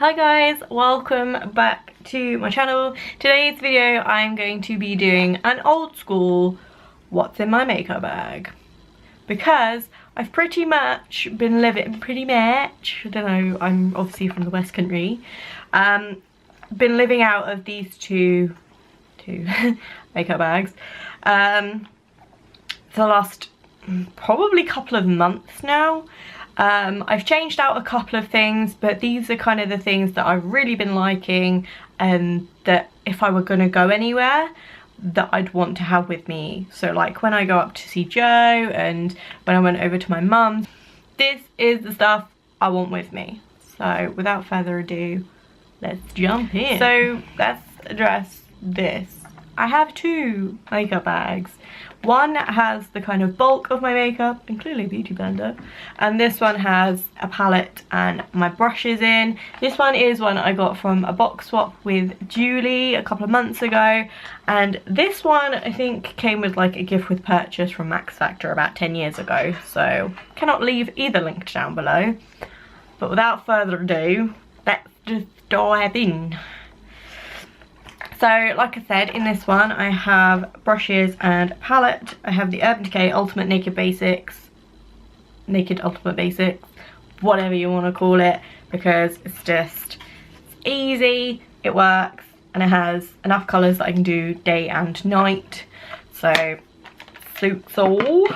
Hi guys, welcome back to my channel. Today's video I'm going to be doing an old school what's in my makeup bag, because I've pretty much been living, I don't know, I'm obviously from the West Country, been living out of these two makeup bags for the last probably couple of months now. I've changed out a couple of things, but these are kind of the things that I've really been liking, and that if I were going to go anywhere that I'd want to have with me. So like when I go up to see Joe and when I went over to my mum's, this is the stuff I want with me. So without further ado, let's jump in. So let's address this. I have two makeup bags. One has the kind of bulk of my makeup, and clearly a beauty blender, and this one has a palette and my brushes in. This one is one I got from a box swap with Julie a couple of months ago, and this one I think came with like a gift with purchase from Max Factor about 10 years ago, so cannot leave either linked down below. But without further ado, let's just dive in. So like I said, in this one I have brushes and a palette. I have the Urban Decay Ultimate Naked Ultimate Basics, whatever you want to call it, because it's easy, it works, and it has enough colours that I can do day and night, so suits all.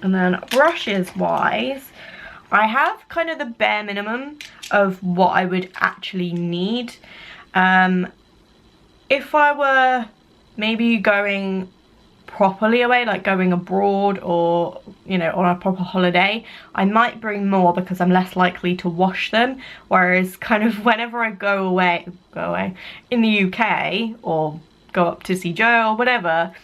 And then brushes wise, I have kind of the bare minimum of what I would actually need. If I were maybe going properly away, like going abroad or, you know, on a proper holiday, I might bring more because I'm less likely to wash them. Whereas kind of whenever I go away in the UK or go up to see Joe or whatever,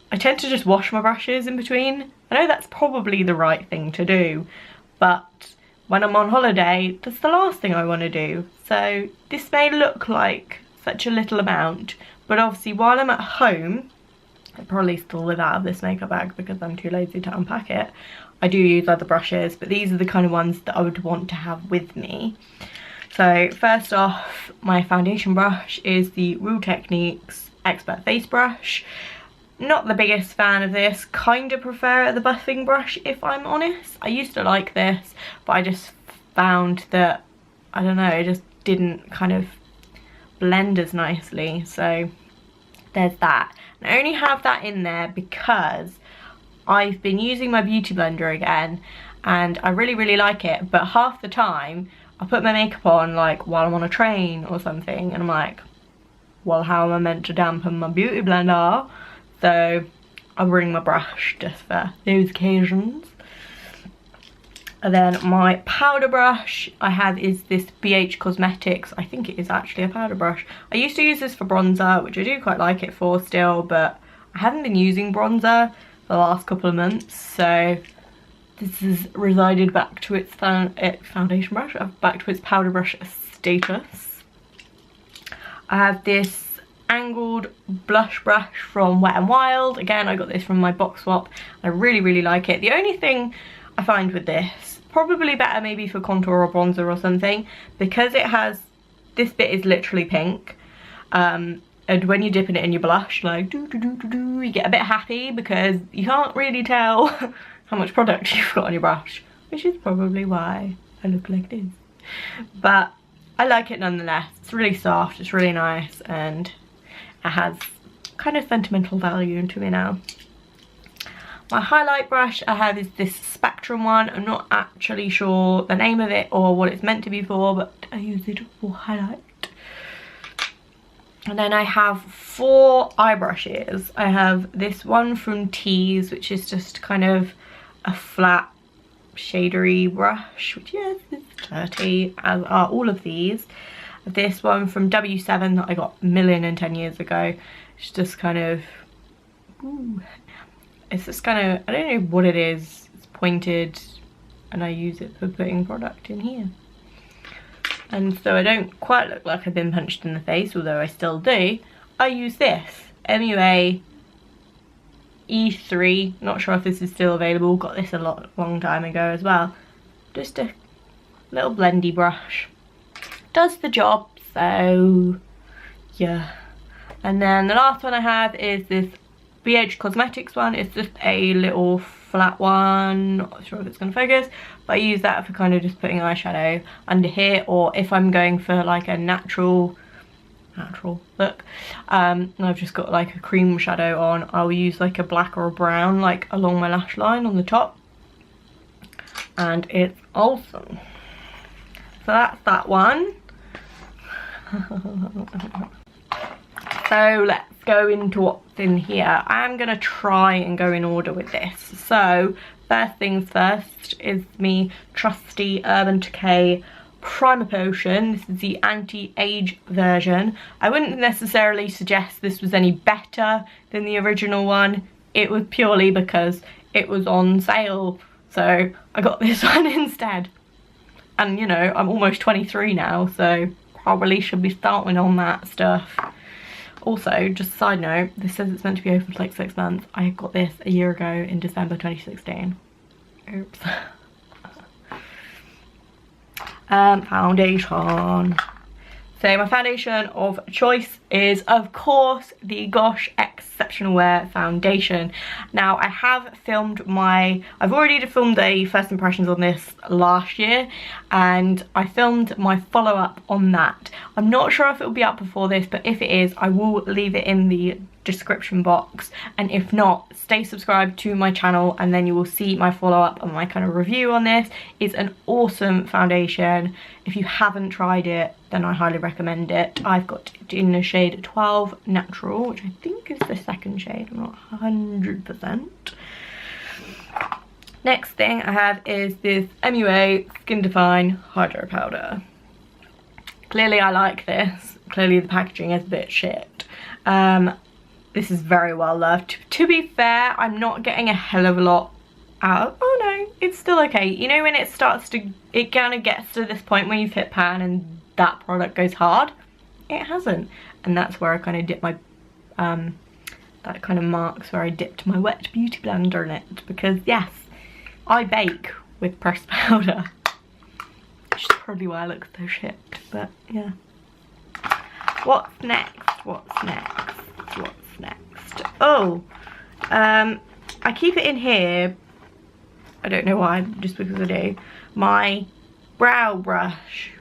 I tend to just wash my brushes in between. I know that's probably the right thing to do, but when I'm on holiday, that's the last thing I want to do. So this may look like such a little amount, but obviously while I'm at home, I probably still live out of this makeup bag because I'm too lazy to unpack it. I do use other brushes, but these are the kind of ones that I would want to have with me. So first off, my foundation brush is the Real Techniques Expert Face Brush. Not the biggest fan of this, kind of prefer the buffing brush if I'm honest. I used to like this, but I just found that, I don't know, it just didn't kind of blend as nicely, so there's that. And I only have that in there because I've been using my beauty blender again and I really like it, but half the time I put my makeup on like while I'm on a train or something, and I'm like, well, how am I meant to dampen my beauty blender? So I bring my brush just for those occasions. And then my powder brush I have is this BH Cosmetics. I think it is actually a powder brush. I used to use this for bronzer, which I do quite like it for still, but I haven't been using bronzer for the last couple of months, so this has resided back to its foundation brush, back to its powder brush status. I have this angled blush brush from Wet n Wild. Again, I got this from my box swap. I really like it. The only thing I find with this, probably better maybe for contour or bronzer or something, because it has, this bit is literally pink, and when you're dipping it in your blush, like you get a bit happy because you can't really tell how much product you've got on your brush, which is probably why I look like this. But I like it nonetheless. It's really soft, it's really nice, and it has kind of sentimental value to me now. My highlight brush I have is this Spectrum one. I'm not actually sure the name of it or what it's meant to be for, but I use it for highlight. And then I have 4 eye brushes. I have this one from Tbis, which is just kind of a flat shadery brush, which is dirty, as are all of these. This one from W7 that I got a million and 10 years ago. It's just kind of, ooh. It's just kind of, I don't know what it is, it's pointed, and I use it for putting product in here. And so I don't quite look like I've been punched in the face, although I still do. I use this, MUA E3, not sure if this is still available, got this a long time ago as well. Just a little blendy brush. does the job. So yeah. And then the last one I have is this BH Cosmetics one. It's just a little flat one, not sure if it's going to focus, but I use that for kind of just putting eyeshadow under here, or if I'm going for like a natural look, and I've just got like a cream shadow on, I'll use like a black or a brown like along my lash line on the top, and it's awesome. So that's that one. So let's go into what's in here. I'm gonna try and go in order with this. So first things first is me trusty Urban Decay Primer Potion. This is the anti-age version. I wouldn't necessarily suggest this was any better than the original one. It was purely because it was on sale, so I got this one instead. And you know, I'm almost 23 now, so probably should be starting on that stuff. Also, just a side note, this says it's meant to be open for like 6 months. I got this a year ago in December 2016. Oops. Foundation. So my foundation of choice is, of course, the Gosh Exceptional Wear foundation. Now I have filmed I've already filmed the first impressions on this last year, and I filmed my follow-up on that. I'm not sure if it will be up before this, but if it is, I will leave it in the description box, and if not, stay subscribed to my channel and then you will see my follow-up and my kind of review on this. It's an awesome foundation. If you haven't tried it, then I highly recommend it. I've got it in the shade 12 Natural, which I think is the second shade, I'm not 100%. Next thing I have is this MUA Skin Define Hydro Powder. Clearly I like this. Clearly the packaging is a bit shit. This is very well loved. To be fair, I'm not getting a hell of a lot out. Oh no, it's still okay. You know when it kind of gets to this point when you've hit pan and that product goes hard? It hasn't. And that's where I kind of dip my, that kind of marks where I dipped my wet beauty blender in it. Because yes, I bake with pressed powder. Which is probably why I look so shit, but yeah. What's next? What's next? What's next? Oh, I keep it in here. I don't know why, just because I do. My brow brush.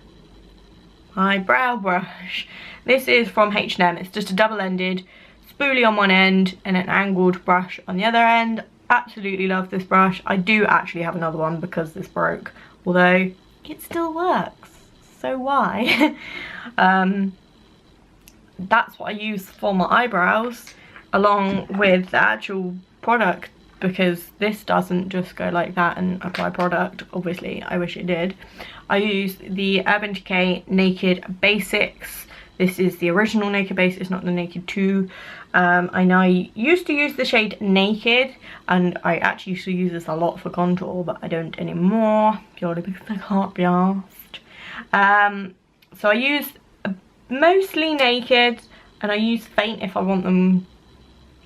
My brow brush. This is from H&M. It's just a double-ended spoolie on one end and an angled brush on the other end. Absolutely love this brush. I do actually have another one because this broke, although it still works. So why? That's what I use for my eyebrows along with the actual product, because this doesn't just go like that and apply product. Obviously I wish it did. I use the Urban Decay Naked Basics. This is the original Naked Basics, not the Naked 2. I know I used to use the shade Naked, and I actually used to use this a lot for contour, but I don't anymore purely because I can't be arsed. So I use mostly Naked, and I use Faint if I want them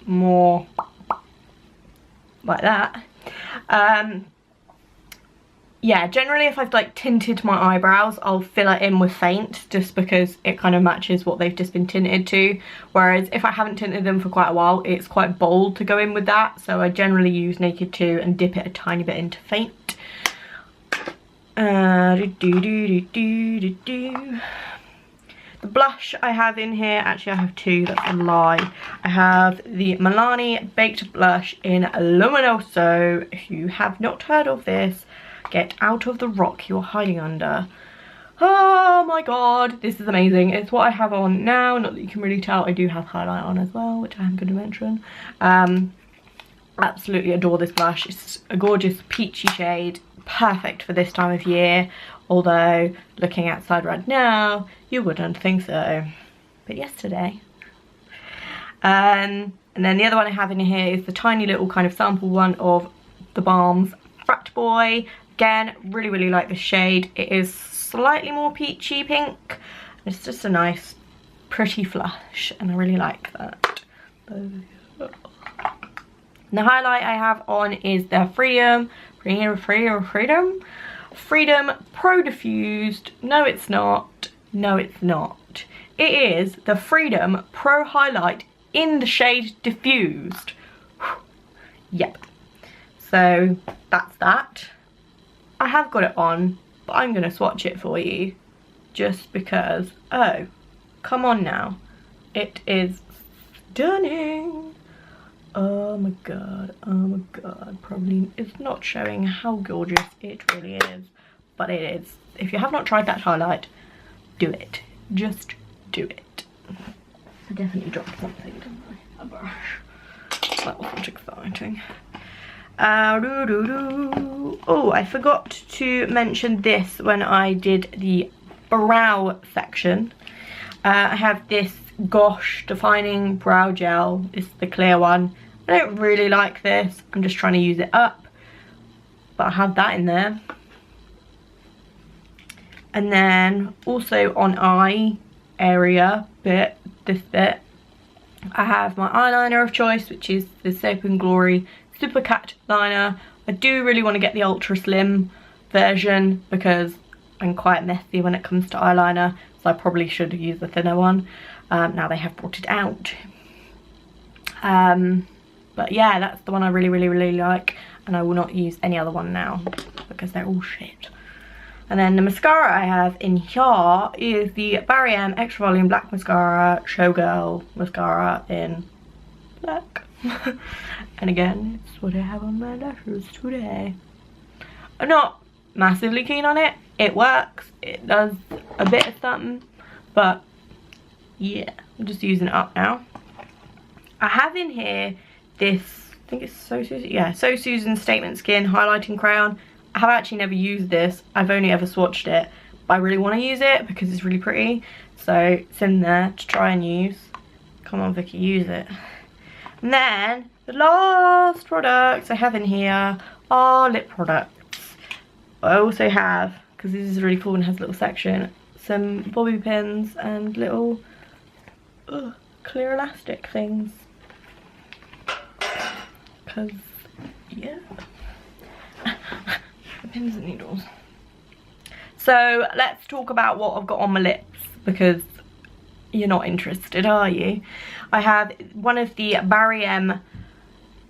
more like that. Yeah, generally if I've like tinted my eyebrows, I'll fill it in with Faint just because it kind of matches what they've just been tinted to, whereas if I haven't tinted them for quite a while, it's quite bold to go in with that, so I generally use Naked 2 and dip it a tiny bit into Faint. The blush I have in here, actually I have two, that's a lie. I have the Milani Baked Blush in Luminoso. If you have not heard of this, get out of the rock you're hiding under. Oh my god, this is amazing. It's what I have on now, not that you can really tell. I do have highlight on as well, which I'm going to mention. Absolutely adore this blush. It's a gorgeous peachy shade, perfect for this time of year. Although, looking outside right now, you wouldn't think so. But yesterday. And then the other one I have in here is the tiny little kind of sample one of the Balm's Frat Boy. Again, really, really like this shade. It is slightly more peachy pink. It's just a nice, pretty flush, and I really like that. And the highlight I have on is the Freedom Pro Diffused. No, it's not. No, it's not. It is the Freedom Pro Highlight in the shade Diffused. Yep. So that's that. I have got it on, but I'm going to swatch it for you just because. Oh, come on now. It is stunning. Oh my god, oh my god. Probably it's not showing how gorgeous it really is, but it is. If you have not tried that highlight, do it. Just do it. I definitely dropped something, didn't I? A brush. That wasn't exciting. Oh, I forgot to mention this when I did the brow section. I have this Gosh Defining Brow Gel. It's the clear one. I don't really like this. I'm just trying to use it up. But I have that in there. And then also on eye area bit, this bit, I have my eyeliner of choice, which is the Soap & Glory Super Cat liner. I do really want to get the ultra slim version because I'm quite messy when it comes to eyeliner, so I probably should use the thinner one. Now they have brought it out. But yeah, that's the one I really like, and I will not use any other one now because they're all shit. And then the mascara I have in here is the Barry M Extra Volume Black Mascara Showgirl Mascara in black. And again, it's what I have on my lashes today. I'm not massively keen on it. It works. It does a bit of something. But yeah, I'm just using it up now. I have in here this, I think it's So Susan, yeah, So Susan Statement Skin Highlighting Crayon. I have actually never used this. I've only ever swatched it. But I really want to use it because it's really pretty. So it's in there to try and use. Come on, Vicky, use it. And then the last products I have in here are lip products. I also have, because this is really cool and has a little section, some bobby pins and little clear elastic things. Because, yeah. The pins and needles. So let's talk about what I've got on my lips, because you're not interested, are you? I have one of the Barry M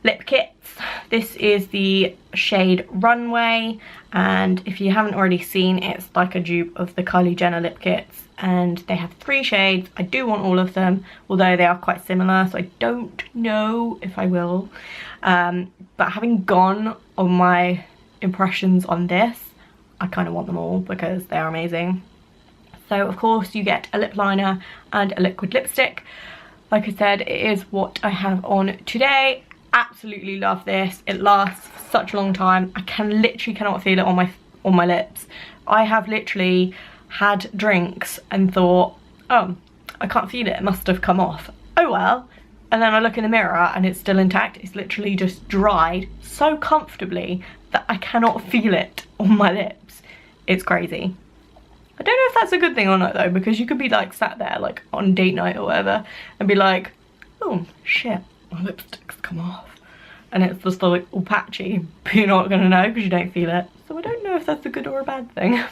lip kits. This is the shade Runway, and if you haven't already seen, it's like a dupe of the Kylie Jenner lip kits, and they have 3 shades. I do want all of them, although they are quite similar, so I don't know if I will. But having gone on my impressions on this, I kind of want them all because they are amazing. So of course you get a lip liner and a liquid lipstick. Like I said, it is what I have on today. Absolutely love this. It lasts such a long time. I literally cannot feel it on my lips. I have literally had drinks and thought, oh, I can't feel it. It must have come off. Oh well. And then I look in the mirror and it's still intact. It's literally just dried so comfortably that I cannot feel it on my lips. It's crazy. I don't know if that's a good thing or not though, because you could be like sat there like on date night or whatever and be like, oh shit, my lipstick's come off. And it's just like all patchy, but you're not gonna know because you don't feel it. So I don't know if that's a good or a bad thing.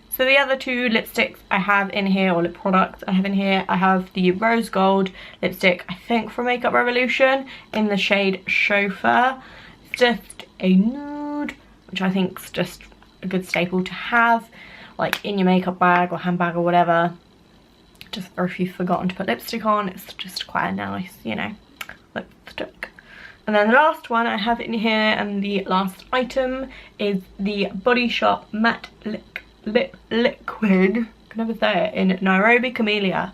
So the other 2 lipsticks I have in here, or lip products I have in here, I have the Rose Gold lipstick, I think from Makeup Revolution, in the shade Chauffeur. It's just a nude, which I think is just a good staple to have, like in your makeup bag or handbag or whatever. Just for if you've forgotten to put lipstick on, it's just quite a nice, you know, lipstick. And then the last one I have in here, and the last item, is the Body Shop Matte Lip Liquid. I can never say it, in Nairobi Camellia.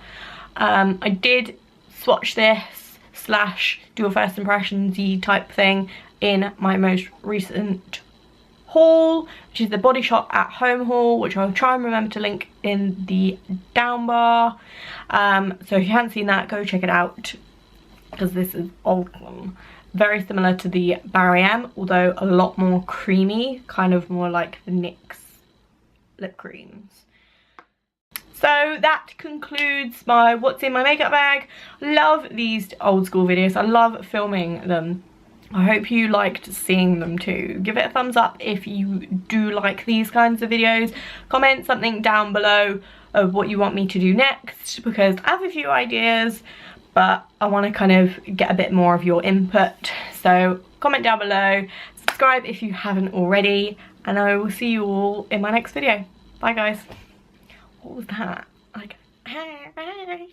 I did swatch this / do a first impressions-y type thing in my most recent haul, which is the Body Shop at Home haul, which I'll try and remember to link in the down bar. So if you haven't seen that, go check it out because this is awesome. Very similar to the Barry M, although a lot more creamy, kind of more like the NYX lip creams. So that concludes my what's in my makeup bag. Love these old school videos. I love filming them. I hope you liked seeing them too. Give it a thumbs up if you do like these kinds of videos. Comment something down below of what you want me to do next, because I have a few ideas, but I want to kind of get a bit more of your input. So comment down below, subscribe if you haven't already, and I will see you all in my next video. Bye guys. What was that? Like, bye.